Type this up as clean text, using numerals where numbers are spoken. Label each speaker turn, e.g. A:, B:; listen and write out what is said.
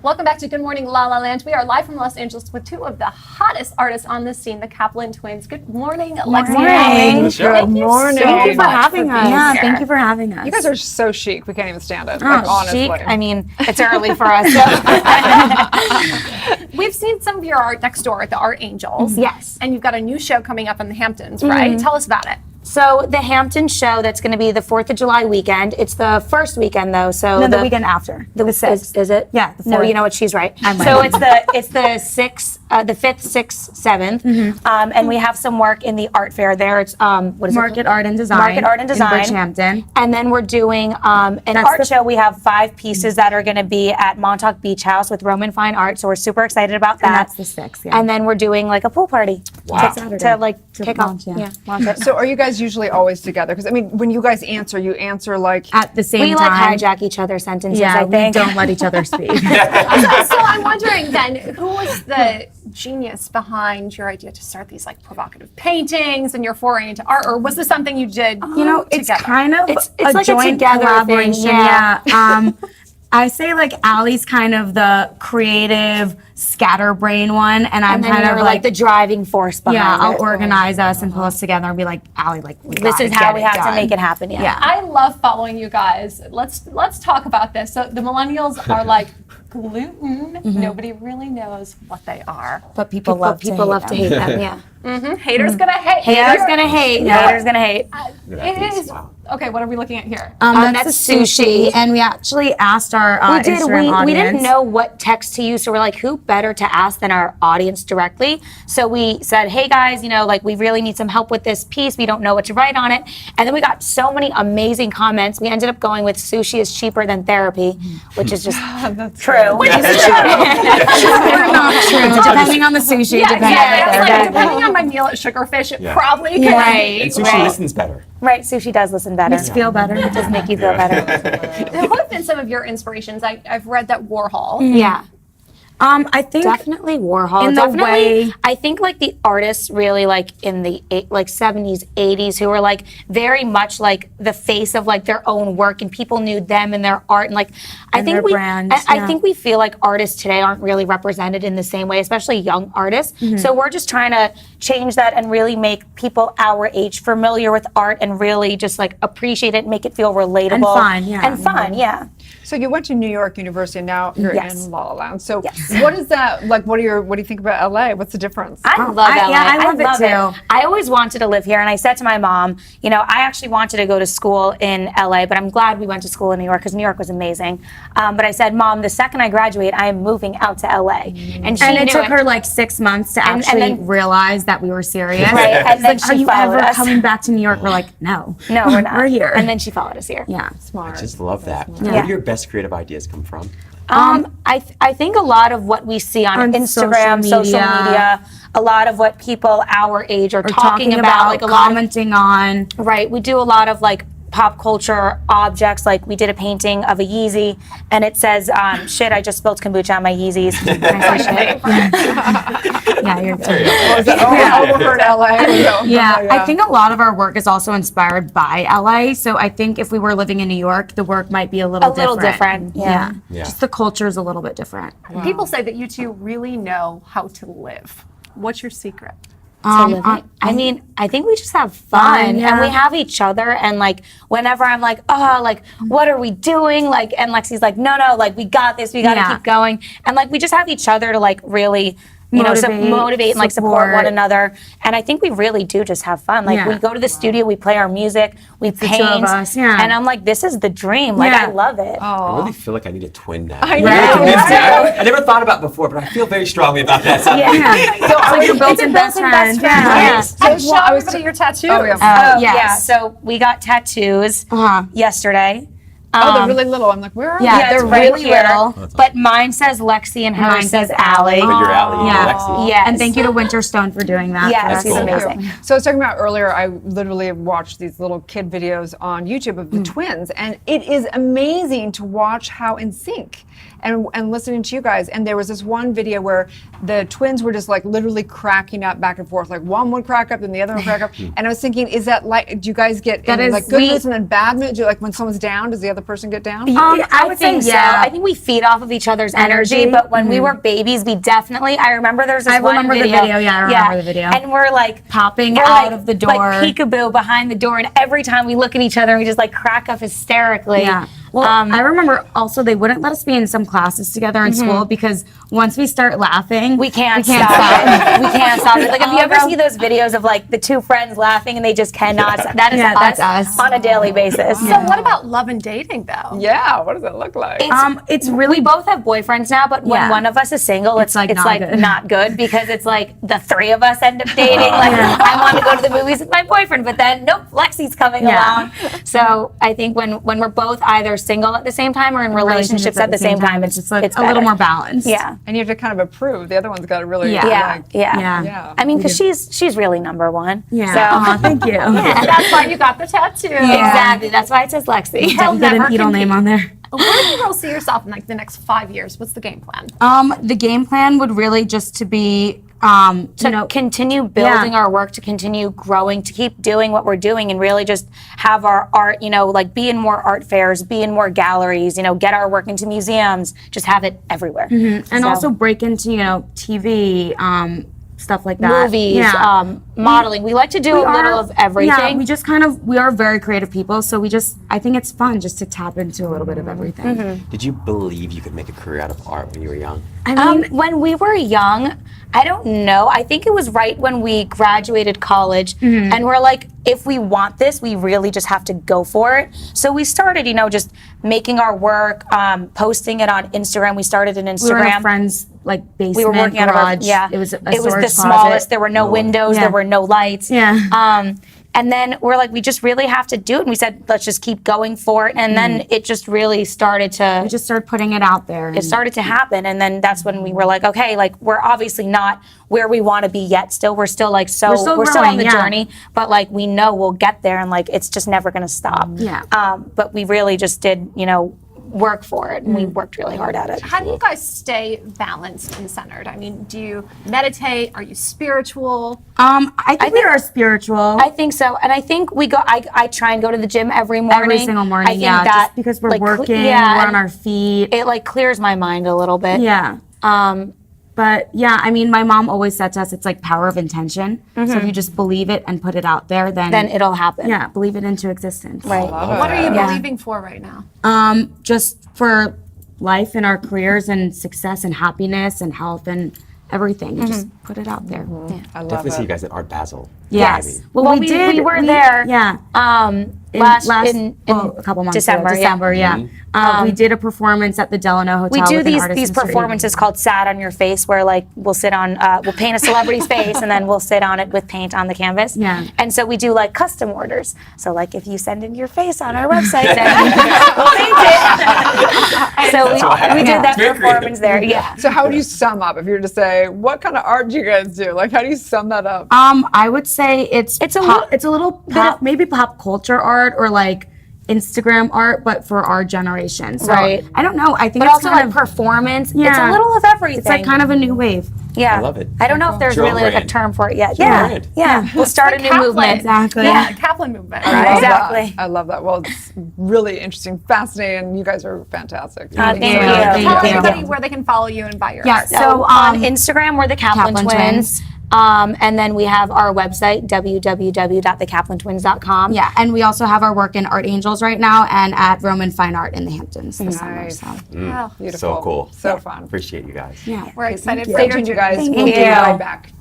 A: Welcome back to Good Morning La La Land. We are live from Los Angeles with two of the hottest artists on the scene, the Kaplan Twins. Good morning, Lexi.
B: Good morning.
C: Thank you for having us.
B: Yeah, thank you for having us.
D: You guys are so chic. We can't even stand it. Like, honestly.
C: Chic. I mean, it's early for us.
A: We've seen some of your art next door at the Art Angels.
C: Yes.
A: And you've got a new show coming up in the Hamptons, right? Tell us about it.
C: So the Hampton show, that's going to be the 4th of July weekend. It's the first weekend though, so
B: No, the weekend after. The 6th.
C: Is it?
B: Yeah, the
C: No,
B: 4th.
C: you know what? She's right.
B: I'm
C: So
B: right.
C: it's the 6th, the 5th, 6th, 7th, and we have some work in the art fair there. It's what is
B: Market
C: it?
B: Art and Design.
C: Market Art and Design.
B: In Bridgehampton.
C: And then we're doing an art show. We have 5 pieces that are going to be at Montauk Beach House with Roman Fine Art. So we're super excited about that.
B: And that's the 6th, yeah.
C: And then we're doing like a pool party.
E: Wow.
C: To kick
B: launch,
C: off.
B: yeah.
C: Launch it.
D: So are you guys usually always together? Because I mean, when you guys answer, you answer like
B: At the same
C: We
B: time.
C: like hijack each other's sentences,
B: Yeah,
C: I
B: we
C: think.
B: don't let each other speak.
A: So I'm wondering then, who was the genius behind your idea to start these like provocative paintings and your foray into art, or was this something you did
B: You know, it's
A: together?
B: kind of
C: It's
B: a
C: like a
B: joint
C: together thing,
B: collaboration.
C: yeah.
B: I say like Allie's kind of the creative scatterbrain one, and I'm
C: And then
B: kind
C: you're
B: of
C: like the driving force behind
B: yeah, I'll
C: it.
B: organize us and pull us together and be like, Allie, like
C: This is how we have to make it happen. Yeah.
A: I love following you guys. Let's talk about this. So the millennials are like gluten. Nobody really knows what they are.
B: But people love
C: People
B: to
C: love to hate them. Yeah.
A: Haters gonna hate.
C: Haters gonna hate. Haters gonna hate.
A: It is. Okay, what are we looking at here?
B: That's
C: that's
B: the sushi, and we actually asked our Instagram audience.
C: We didn't know what text to use, so we're like, who better to ask than our audience directly? So we said, hey guys, you know, like we really need some help with this piece. We don't know what to write on it. And then we got so many amazing comments. We ended up going with sushi is cheaper than therapy, which is just true. Which is true.
B: not true, depending on the sushi.
A: Yeah,
B: depending
A: exactly.
B: on
A: It's
B: the
A: like, depending on my meal at Sugarfish, it
E: Yeah.
A: probably could
C: Right.
E: And sushi listens better.
C: Right, sushi does listen better.
B: Makes you feel better.
C: It does make you feel better.
A: Who have been some of your inspirations? I've read that Warhol.
C: Yeah.
B: I think
C: Definitely Warhol.
B: In the
C: Definitely,
B: way-
C: I think like the artists really like in the 70s, 80s who were like very much like the face of like their own work, and people knew them and their art, and like I
B: And
C: think
B: their
C: we
B: brands,
C: I
B: yeah.
C: think we feel like artists today aren't really represented in the same way, especially young artists. So we're just trying to change that and really make people our age familiar with art and really just like appreciate it, make it feel relatable
B: And fun, yeah.
C: and fun, yeah.
D: So you went to New York University, and now you're
C: Yes.
D: in La La Land. So what is that like? What do you think about LA? What's the difference?
C: I love LA.
B: I love it too.
C: I always wanted to live here, and I said to my mom, you know, I actually wanted to go to school in LA, but I'm glad we went to school in New York because New York was amazing. But I said, Mom, the second I graduate, I am moving out to LA. And she
B: and it
C: knew
B: took her like 6 months to
C: And
B: actually
C: then-
B: realize that we were serious.
C: Right, and
B: It's
C: then
B: like,
C: she
B: are you
C: followed
B: ever
C: us.
B: coming back to New York? We're like, no.
C: No, we're not.
B: We're here.
C: And then she followed us here.
B: Yeah.
D: Smart.
E: Just love that. Where do your best creative ideas come from?
C: I think a lot of what we see on Instagram, social media, a lot of what people our age are talking about, like a lot of
B: commenting on.
C: Right. We do a lot of like pop culture objects. Like we did a painting of a Yeezy, and it says, shit, I just spilled kombucha on my Yeezys. And I say, shit.
B: Yeah, you're good.
D: Overheard LA.
B: Yeah, I think a lot of our work is also inspired by LA. So I think if we were living in New York, the work might be a little
C: different. Yeah.
E: Yeah.
B: Just the culture is a little bit different.
A: People say that you two really know how to live. What's your secret?
C: I mean, I think we just have fun,
B: yeah.
C: and we have each other. And like, whenever I'm like, oh, like, what are we doing? Like, and Lexi's like, no, like, we got this. We got to
B: Yeah.
C: keep going. And like, we just have each other to like really, you know, motivate and like support one another. And I think we really do just have fun. Like,
B: Yeah.
C: we go to the studio, we play our music, we paint,
B: two of us, yeah.
C: and I'm like, this is the dream. Like,
B: Yeah.
C: I love it.
E: I really feel like I need a twin now.
D: I
E: You
D: know,
E: really convinced me.
D: right?
E: I never thought about it before, but I feel very strongly about that. So
B: Yeah. So it's like your built-in best friend.
C: Yeah.
A: So show everybody your tattoos.
D: Oh, yeah.
C: Yeah.
B: Yes.
C: So we got tattoos yesterday.
D: Oh, they're really little. I'm like, where are
B: Yeah,
D: they?
C: Yeah,
B: they're
C: it's right
B: really
C: here.
B: little.
C: But mine says Lexi and hers
B: Mine
C: says
B: says
C: Allie.
E: but you're Allie,
B: Yeah.
E: you're Lexi.
C: Yes.
B: And thank you to Winterstone for doing that.
C: Yes,
B: for us.
C: he's
E: cool.
C: amazing.
D: So I was talking about earlier, I literally watched these little kid videos on YouTube of the twins, and it is amazing to watch how in sync and listening to you guys. And there was this one video where the twins were just like literally cracking up back and forth. Like one would crack up, then the other would crack up. And I was thinking, is that like, do you guys get in, like good moods and then bad moods? Do you, like when someone's down, does the other person get down?
C: I would think so. I think we feed off of each other's energy. But when we were babies, we definitely. I remember there's this one video.
B: The video. Yeah, I remember the video.
C: And we're like
B: popping out of the door,
C: like peekaboo behind the door, and every time we look at each other, we just like crack up hysterically.
B: Yeah. Well, I remember also they wouldn't let us be in some classes together in school because once we start laughing,
C: we can't stop. We can't stop it. Like, if you ever see those videos of like the two friends laughing and they just cannot stop, that's us on a daily basis.
A: So what about love and dating though?
D: Yeah, what does it look like?
C: It's really, we both have boyfriends now, but when one of us is single, it's like not good because it's like the three of us end up dating. Like, I want to go to the movies with my boyfriend, but then nope, Lexi's coming along. So I think when we're both either single at the same time or in relationships at the same time, it's
B: like it's a little more balanced.
C: Yeah.
D: And you have to kind of approve. The other one's got to really
C: Yeah. I mean, because she's really number one.
B: Yeah.
C: So
B: Thank you.
A: And that's why you got the tattoo.
C: Exactly. That's why it says Lexi.
A: He'll
B: Get
A: never
B: an Edel name on there.
A: Where do you girls see yourself in like the next 5 years? What's the game plan?
B: The game plan would really just to be
C: to continue building our work, to continue growing, to keep doing what we're doing, and really just have our art, like be in more art fairs, be in more galleries, get our work into museums, just have it everywhere.
B: And also break into, TV, stuff like that.
C: Movies, modeling. We like to do a little of everything.
B: Yeah, we just we are very creative people, so I think it's fun just to tap into a little bit of everything.
E: Did you believe you could make a career out of art when you were young?
C: I mean, when we were young, I don't know. I think it was right when we graduated college, and we're like, if we want this, we really just have to go for it. So we started, just making our work, posting it on Instagram. We started an Instagram.
B: We were in a friend's basement.
C: We were working
B: garage.
C: out of
B: It was
C: the smallest. There were no windows. There were no lights.
B: Yeah.
C: And then we're like, we just really have to do it. And we said, let's just keep going for it. And then it just really started to.
B: We just started putting it out there.
C: It started to happen. And then that's when we were like, okay, we're obviously not where we want to be yet. Still, we're still we're still on the journey. But we know we'll get there, and it's just never going to stop.
B: Yeah.
C: But we really just did, work for it, and we worked really hard at it.
A: How do you guys stay balanced and centered? I mean, do you meditate? Are you spiritual?
B: I think we are spiritual.
C: I think so, and I think we go. I try and go to the gym every morning.
B: Every single morning.
C: I think that
B: just because we're working, we're on our feet.
C: It clears my mind a little bit.
B: Yeah. But yeah, I mean, my mom always said to us, it's like power of intention. So if you just believe it and put it out there, then
C: it'll happen.
B: Yeah, believe it into existence.
C: Right.
A: What are you believing for right now?
B: Just for life and our careers and success and happiness and health and everything. And just put it out there. Yeah.
D: I love
E: Definitely see you
D: it.
E: guys at Art Basel.
B: Yes.
C: Well, we were there.
B: Yeah.
C: In
B: a couple months
C: December.
B: ago. December, yeah. We did a performance at the Delano Hotel.
C: We do
B: with an artist
C: these
B: in Sweden.
C: performances called "Sad on Your Face," where we'll sit on, we'll paint a celebrity's face, and then we'll sit on it with paint on the canvas.
B: Yeah.
C: And so we do custom orders. So if you send in your face on our website, then we'll paint it. So we did that performance there. Yeah.
D: So how would you sum up if you were to say, what kind of art do you guys do? How do you sum that up?
B: I would say it's a little pop, maybe pop culture art or Instagram art, but for our generation. So
C: Right.
B: I don't know. I think
C: But
B: it's
C: also
B: kind of
C: performance.
B: Yeah.
C: It's a little of everything.
B: it's kind of a new wave.
C: Yeah.
E: I love it.
C: I don't know if there's
E: Your own
C: really a
E: brand.
C: term for it yet.
E: Your own
C: Yeah.
E: brand.
C: Yeah. We'll start a new
A: Kaplan.
C: movement.
B: Exactly.
A: Yeah, Kaplan movement.
D: I love
A: Right?
C: Exactly.
D: that. I love that. Well, it's really interesting, fascinating. You guys are fantastic.
C: Thank you.
A: Tell
B: Thank you.
A: everybody where they can follow you and buy your
B: Yeah.
A: art.
B: So
C: on Instagram, we're the Kaplan
B: Kaplan
C: Twins.
B: Twins.
C: And then we have our website, www.thekaplantwins.com.
B: Yeah, and we also have our work in Art Angels right now and at Roman Fine Art in the Hamptons this summer.
D: Nice.
B: So.
A: Wow.
D: Beautiful.
E: So cool.
D: So fun.
E: Appreciate you guys.
B: Yeah.
A: We're excited
D: Stay
A: for your
D: tuned, you guys.
C: Thank
D: We'll be
C: you.
D: right back.